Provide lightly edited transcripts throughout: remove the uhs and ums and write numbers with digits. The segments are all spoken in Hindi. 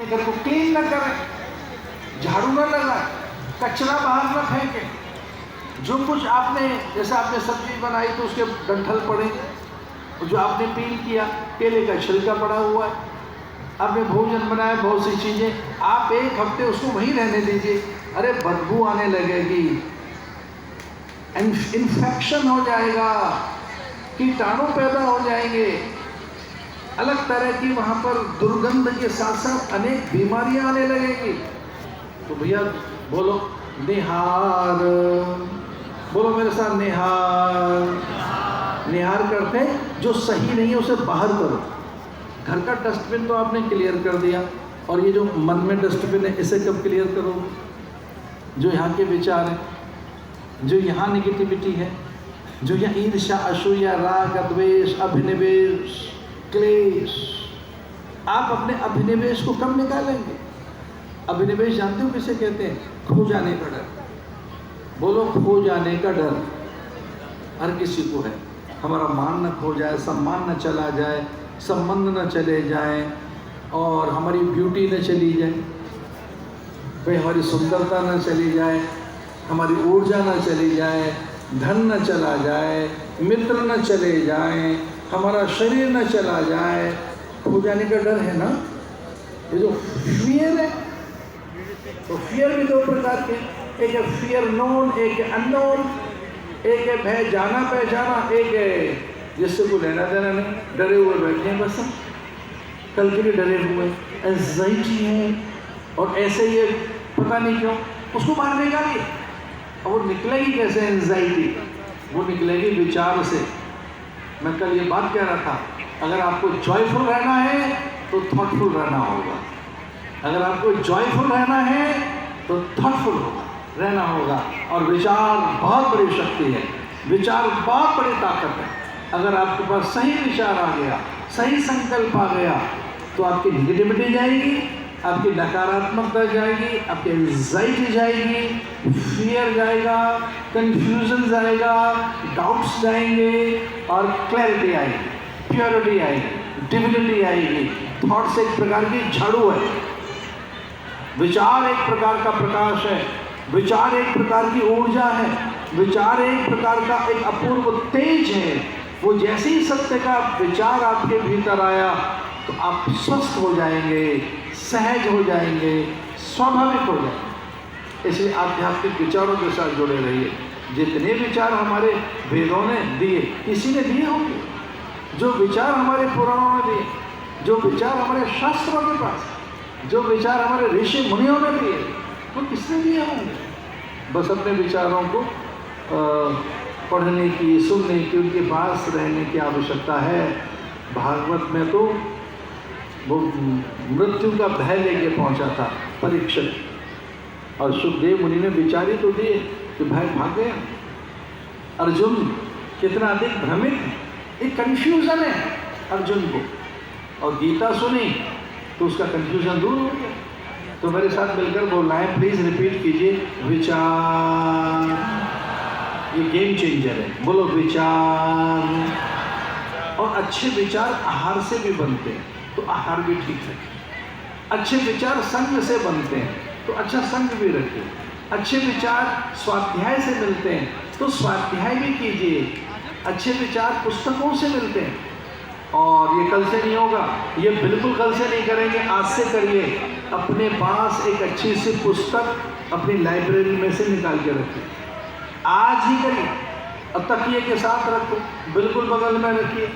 घर को क्लीन न करें, झाड़ू न लगाएं, कचरा बाहर न फेंकें। जो कुछ आपने, जैसे आपने सब्जी बनाई तो उसके डंठल पड़े, जो आपने पील किया, केले का छिलका पड़ा हुआ है, आपने भोजन बनाया, बहुत सी चीज़ें, आप एक हफ्ते उसको वहीं रहने दीजिए, अरे बदबू आने लगेगी, इन्फेक्शन हो जाएगा, कीटाणु पैदा हो जाएंगे, अलग तरह की वहाँ पर दुर्गंध के साथ साथ अनेक बीमारियां आने लगेंगी। तो भैया बोलो निहार, बोलो मेरे साथ निहार। निहार करते हैं, जो सही नहीं है उसे बाहर करो। घर का डस्टबिन तो आपने क्लियर कर दिया, और ये जो मन में डस्टबिन है इसे कब क्लियर करोगे? जो यहाँ के विचार हैं, जो यहाँ निगेटिविटी है, जो यहाँ ईर्ष्या, असूया, राग, द्वेष, अभिनिवेश, क्लेश, आप अपने अभिनिवेश को कब निकालेंगे? अभिनिवेश जानते हो किसे कहते हैं? खो जाने का डर। बोलो खो जाने का डर हर किसी को है। हमारा मान न खो जाए, सम्मान न चला जाए, संबंध न चले जाए, और हमारी ब्यूटी न चली जाए, भाई हमारी सुंदरता न चली जाए, हमारी ऊर्जा न चली जाए, धन न चला जाए, मित्र न चले जाएं, हमारा शरीर न चला जाए। खो जाने का डर है ना। ये जो फियर है, तो फियर भी दो प्रकार के, एक है फियर नोन, एक है अननोन, एक है भय जाना पहचाना, एक है जिससे कोई लेना देना नहीं, डरे हुए बैठे हैं बस, कल के लिए डरे हुए, एंजाइटी है, और ऐसे ही पता नहीं क्यों उसको बाहर निकालिए। और वो निकलेगी कैसे एंजाइटी? वो निकलेगी विचार से। मैं कल ये बात कह रहा था, अगर आपको जॉयफुल रहना है तो थॉटफुल रहना होगा, अगर आपको जॉयफुल रहना है तो थॉटफुल रहना होगा। और विचार बहुत बड़ी शक्ति है, विचार बहुत बड़ी ताकत है। अगर आपके पास सही विचार आ गया, सही संकल्प आ गया, तो आपकी निगेटिविटी जाएगी, आपकी नकारात्मकता जाएगी, आपकी एंजाइटी जाएगी, फियर जाएगा, कंफ्यूजन जाएगा, डाउट्स जाएंगे, और क्लैरिटी आएगी, प्योरिटी आएगी, डिविनिटी आएगी। थॉट्स एक प्रकार की झाड़ू है, विचार एक प्रकार का प्रकाश है, विचार एक प्रकार की ऊर्जा है, विचार एक प्रकार का एक अपूर्व तेज है। वो जैसे ही सत्य का विचार आपके भीतर आया तो आप स्वस्थ हो जाएंगे, सहज हो जाएंगे, स्वाभाविक हो जाएंगे। इसलिए आध्यात्मिक विचारों के साथ जुड़े रहिए। जितने विचार हमारे वेदों ने दिए, किसी ने दिए होंगे, जो विचार हमारे पुराणों ने दिए, जो विचार हमारे शास्त्रों के पास, जो विचार हमारे ऋषि मुनियों ने दिए, वो किसने दिए होंगे? बस अपने विचारों को पढ़ने की, सुनने की, उनके पास रहने की आवश्यकता है। भागवत में तो वो मृत्यु का भय लेके पहुंचा था परीक्षित, और सुखदेव मुनि ने विचार ही तो दिए कि भाई भाग गया। अर्जुन कितना अधिक भ्रमित है, एक कंफ्यूजन है अर्जुन को, और गीता सुनी तो उसका कंफ्यूजन दूर हो गया। तो मेरे साथ मिलकर बोलना है, प्लीज रिपीट कीजिए, विचार। ये गेम चेंजर है, बोलो विचार। और अच्छे विचार आहार से भी बनते हैं, तो आहार भी ठीक है। अच्छे विचार संग से बनते हैं, तो अच्छा संग भी रखिए। अच्छे विचार स्वाध्याय से मिलते हैं, तो स्वाध्याय भी कीजिए। अच्छे विचार पुस्तकों से मिलते हैं, और ये कल से नहीं होगा, ये बिल्कुल कल से नहीं करेंगे, आज से करिए। अपने पास एक अच्छी सी पुस्तक अपनी लाइब्रेरी में से निकाल के रखिए, आज ही करिए। अब तकिए के साथ रखो, बिल्कुल बगल में रखिए,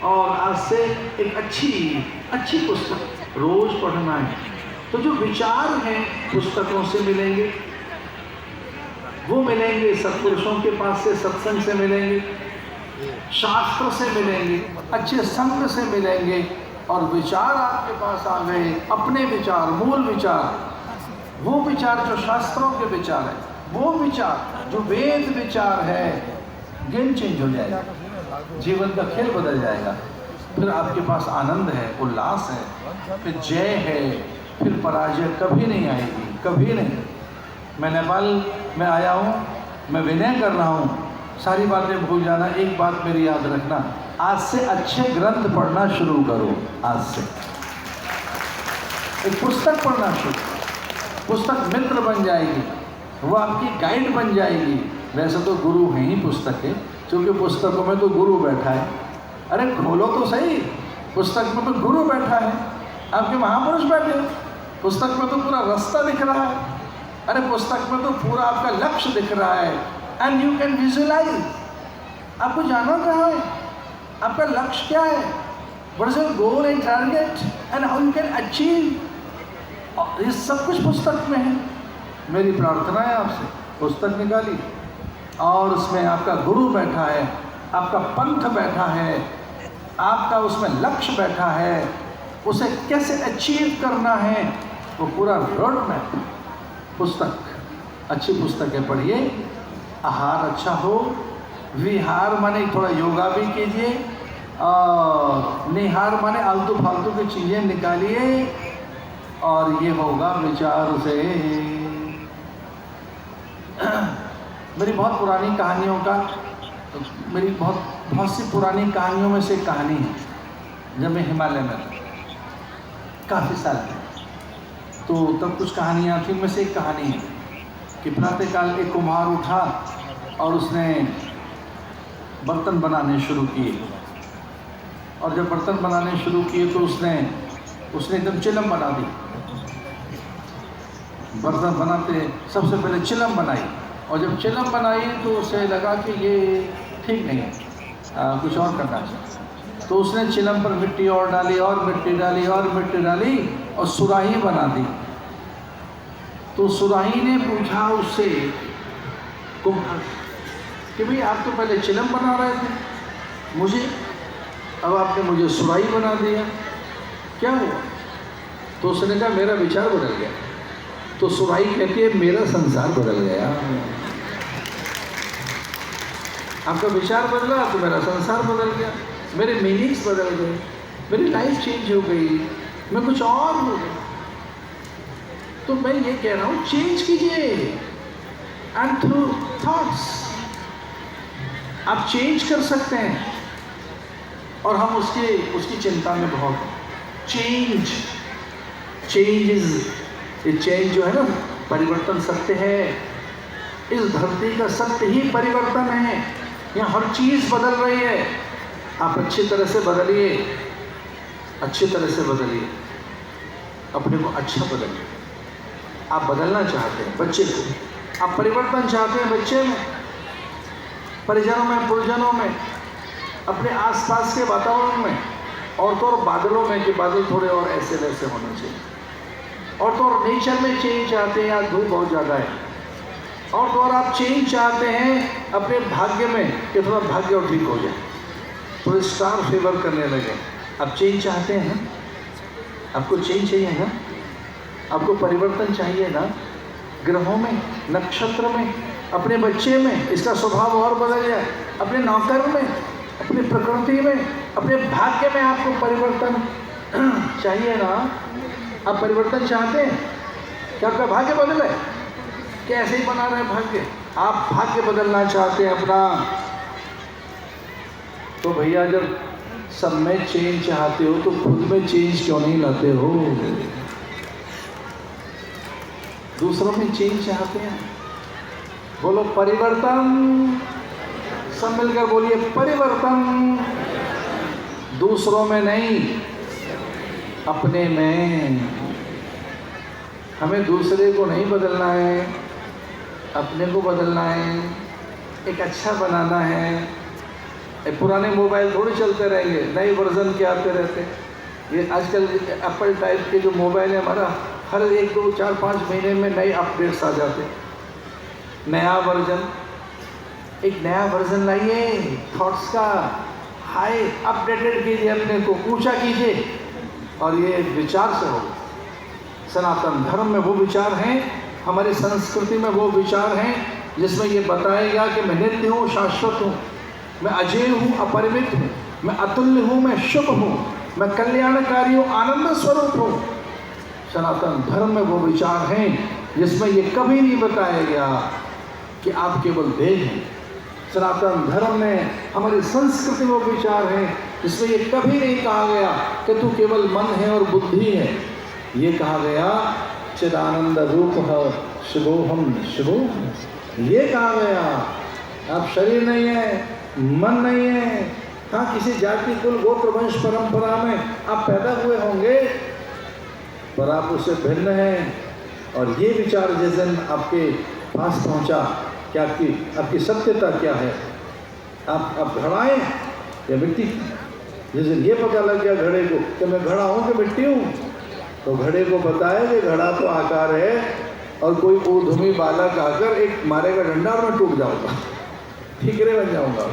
और आज से एक अच्छी पुस्तक रोज पढ़ना है। तो जो विचार हैं पुस्तकों से मिलेंगे, वो मिलेंगे सत्पुरुषों के पास से, सत्संग से मिलेंगे, शास्त्र से मिलेंगे, अच्छे संग से मिलेंगे, और विचार आपके पास आ गए, अपने विचार, मूल विचार, वो विचार जो शास्त्रों के विचार है, वो विचार जो वेद विचार है, गेम चेंज हो जाएगा, जीवन का खेल बदल जाएगा। फिर आपके पास आनंद है, उल्लास है, फिर जय है, फिर पराजय कभी नहीं आएगी, कभी नहीं। मैं नेपाल में आया हूँ, मैं विनय कर रहा हूँ, सारी बातें भूल जाना, एक बात मेरी याद रखना, आज से अच्छे ग्रंथ पढ़ना शुरू करो। आज से एक पुस्तक पढ़ना शुरू, पुस्तक मित्र बन जाएगी, वो आपकी गाइड बन जाएगी। वैसे तो गुरु है ही पुस्तक है, क्योंकि पुस्तकों में तो गुरु बैठा है। अरे खोलो तो सही, पुस्तक में तो गुरु बैठा है, आपके महापुरुष बैठे हैं। पुस्तक में तो पूरा रास्ता दिख रहा है, अरे पुस्तक में तो पूरा आपका लक्ष्य दिख रहा है। एंड यू कैन विजुअलाइज, आपको जाना कहाँ है, आपका लक्ष्य क्या है, what is your goal and target and how you can achieve. ये सब कुछ पुस्तक में है। मेरी प्रार्थना है आपसे, पुस्तक निकाली और उसमें आपका गुरु बैठा है, आपका पंथ बैठा है, आपका उसमें लक्ष्य बैठा है, उसे कैसे अचीव करना है, वो पूरा रोड मैप। पुस्तक, अच्छी पुस्तकें पढ़िए, आहार अच्छा हो, विहार माने थोड़ा योगा भी कीजिए, और निहार माने आलतू फालतू की चीज़ें निकालिए, और ये होगा विचार से। मेरी बहुत पुरानी कहानियों का, मेरी बहुत सी पुरानी कहानियों में से कहानी है। जब मैं हिमालय में था काफ़ी साल पहले, तो तब कुछ कहानियाँ थी, उनमें से एक कहानी है कि प्रातःकाल एक कुम्हार उठा और उसने बर्तन बनाने शुरू किए, और जब बर्तन बनाने शुरू किए तो उसने एकदम चिलम बना दी। बर्तन बनाते सबसे पहले चिलम बनाई, और जब चिलम बनाई तो उसे लगा कि ये ठीक नहीं है, कुछ और करना चाहिए। तो उसने चिलम पर मिट्टी और डाली, और मिट्टी डाली, और मिट्टी डाली, और सुराही बना दी। तो सुराही ने पूछा उससे, कुम्हार, कि भाई आप तो पहले चिलम बना रहे थे मुझे, अब आपने मुझे सुराही बना दिया, क्या हुआ? तो उसने कहा मेरा विचार बदल गया। तो सुराही कहती है मेरा संसार बदल गया। आपका विचार बदला तो मेरा संसार बदल गया, मेरे मीनिंग्स बदल गए, मेरी लाइफ चेंज हो गई, मैं कुछ और हो गया। तो मैं ये कह रहा हूँ, चेंज कीजिए, एंड थ्रू थॉट्स आप चेंज कर सकते हैं। और हम उसकी चिंता में बहुत, चेंज ये चेंज जो है ना, परिवर्तन सत्य है। इस धरती का सत्य ही परिवर्तन है। यहाँ हर चीज़ बदल रही है। आप अच्छी तरह से बदलिए, अच्छी तरह से बदलिए, अपने को अच्छा बदलिए। आप बदलना चाहते हैं बच्चे को, आप परिवर्तन चाहते हैं बच्चे में, परिजनों में, पुरजनों में, अपने आसपास के वातावरण में, और तो और बादलों में, कि बादल थोड़े और ऐसे वैसे होने चाहिए। और तो और नेचर में चेंज चाहते हैं, आज धूप बहुत ज़्यादा है। और तो और आप चेंज चाहते हैं अपने भाग्य में, कि थोड़ा भाग्य और ठीक हो जाए, थोड़े स्टार फेवर करने लगे। आप चेंज चाहते हैं ना, आपको चेंज चाहिए ना, आपको परिवर्तन चाहिए ना, ग्रहों में, नक्षत्र में, अपने बच्चे में इसका स्वभाव और बदल जाए, अपने नौकर में, अपनी प्रकृति में, अपने भाग्य में आपको परिवर्तन चाहिए ना। आप परिवर्तन चाहते हैं कि आपका भाग्य बदले, कि ऐसे ही बना रहे भाग्य? आप भाग्य बदलना चाहते हैं अपना, तो भैया जब सब में चेंज चाहते हो तो खुद में चेंज क्यों नहीं लाते हो? दूसरों में चेंज चाहते हैं, बोलो परिवर्तन, सब मिलकर बोलिए परिवर्तन। दूसरों में नहीं, अपने में। हमें दूसरे को नहीं बदलना है, अपने को बदलना है, एक अच्छा बनाना है। पुराने मोबाइल थोड़े चलते रहेंगे, नए वर्जन के आते रहते। ये आजकल एप्पल टाइप के जो मोबाइल है हमारा, हर 1, 2, 4, 5 महीने में नए अपडेट्स आ जाते, नया वर्जन। एक नया वर्जन लाइए, थॉट्स का हाई अपडेटेड कीजिए, अपने को ऊंचा कीजिए, और ये विचार से हो। सनातन धर्म में वो विचार हैं, हमारी संस्कृति में वो विचार हैं जिसमें ये बताएगा कि मैं नित्य हूँ, शाश्वत हूँ, मैं अजय हूँ, अपरिमित हूँ, मैं अतुल्य हूँ, मैं शुभ हूँ, मैं कल्याणकारी हूँ, आनंद स्वरूप हूँ। सनातन धर्म में वो विचार हैं जिसमें ये कभी नहीं बताया गया कि आप केवल देह हैं। सनातन धर्म में, हमारी संस्कृति में वो विचार हैं जिसमें ये कभी नहीं कहा गया कि तू केवल मन है और बुद्धि है। ये कहा गया चिदानंद रूप शिवोहम शिवोहम। ये कहा गया आप शरीर नहीं है, मन नहीं है। हाँ, किसी जाति कुल गोत्र वंश परंपरा में आप पैदा हुए होंगे, पर आप उससे भिन्न हैं। और ये विचार जिस दिन आपके पास पहुंचा कि आपकी सत्यता क्या है, आप घड़ा हैं या मिट्टी। जिस दिन ये पता लग गया घड़े को कि मैं घड़ा हूँ कि मिट्टी हूँ, तो घड़े को पता है कि घड़ा तो आकार है और कोई ऊधमी बालक आकर एक मारेगा डंडा और मैं टूट जाऊंगा, ठीकरे बन जाऊंगा।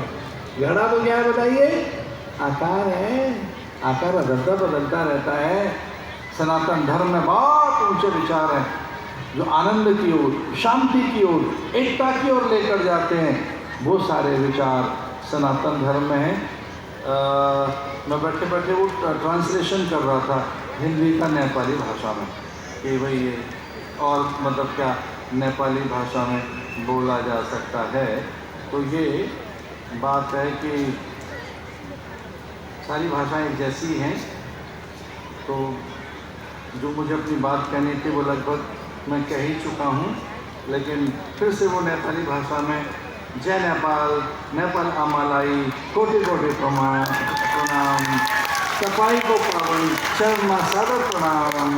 घड़ा तो क्या है बताइए? आकार है। आकार बदलता रहता है। सनातन धर्म में बहुत ऊंचे विचार हैं जो आनंद की ओर, शांति की ओर, एकता की ओर लेकर जाते हैं। वो सारे विचार सनातन धर्म में हैं। मैं बैठे बैठे वो ट्रांसलेशन कर रहा था हिंदी का नेपाली भाषा में कि भाई ये और मतलब क्या नेपाली भाषा में बोला जा सकता है। तो ये बात है कि सारी भाषाएं एक जैसी हैं। तो जो मुझे अपनी बात कहनी थी वो लगभग मैं कह ही चुका हूँ, लेकिन फिर से वो नेपाली भाषा में जय नेपाल, नेपाल आमालाई कोटि कोटि प्रणाम, तपाईको पावन चरणमा सादर प्रणाम।